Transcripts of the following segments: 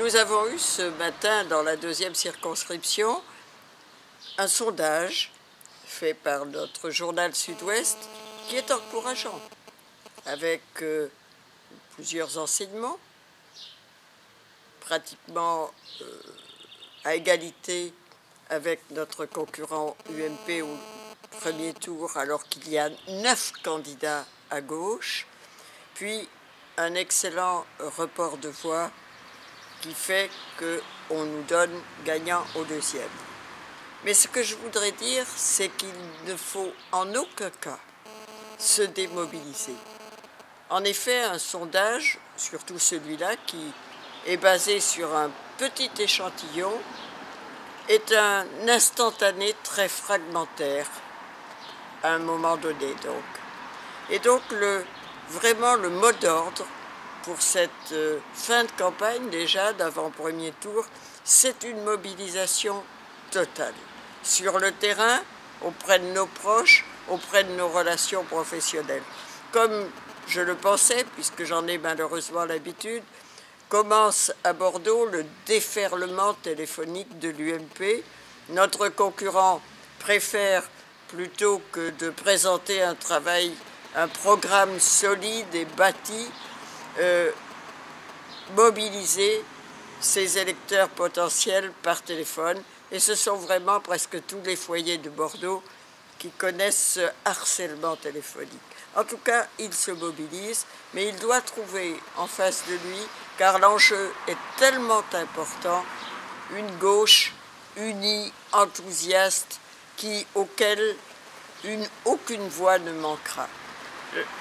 Nous avons eu ce matin, dans la 2e circonscription, un sondage fait par notre journal Sud-Ouest qui est encourageant, avec plusieurs enseignements, pratiquement à égalité avec notre concurrent UMP au premier tour, alors qu'il y a 9 candidats à gauche, puis un excellent report de voix qui fait qu'on nous donne gagnant au 2e. Mais ce que je voudrais dire, c'est qu'il ne faut en aucun cas se démobiliser. En effet, un sondage, surtout celui-là, qui est basé sur un petit échantillon, est un instantané très fragmentaire à un moment donné. Et donc, vraiment le mot d'ordre pour cette fin de campagne, déjà d'avant-premier tour, c'est une mobilisation totale. Sur le terrain, auprès de nos proches, auprès de nos relations professionnelles. Comme je le pensais, puisque j'en ai malheureusement l'habitude, commence à Bordeaux le déferlement téléphonique de l'UMP. Notre concurrent préfère, plutôt que de présenter un programme solide et bâti, mobiliser ses électeurs potentiels par téléphone. Et ce sont vraiment presque tous les foyers de Bordeaux qui connaissent ce harcèlement téléphonique. En tout cas, il se mobilise, mais il doit trouver en face de lui, car l'enjeu est tellement important, une gauche unie, enthousiaste, auquel aucune voix ne manquera.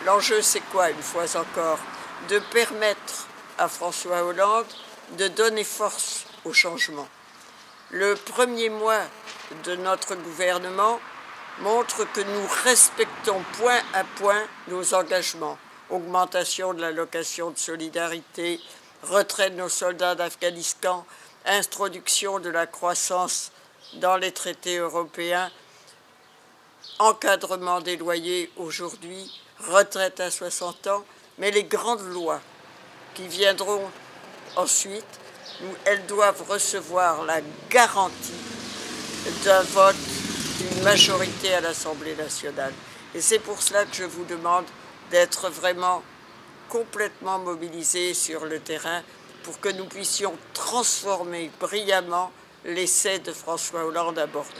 L'enjeu, c'est quoi, une fois encore? De permettre à François Hollande de donner force au changement. Le premier mois de notre gouvernement montre que nous respectons point à point nos engagements. Augmentation de l'allocation de solidarité, retrait de nos soldats d'Afghanistan, introduction de la croissance dans les traités européens, encadrement des loyers aujourd'hui, retraite à 60 ans, mais les grandes lois qui viendront ensuite, elles doivent recevoir la garantie d'un vote d'une majorité à l'Assemblée nationale. Et c'est pour cela que je vous demande d'être vraiment complètement mobilisés sur le terrain pour que nous puissions transformer brillamment l'essai de François Hollande à Bordeaux.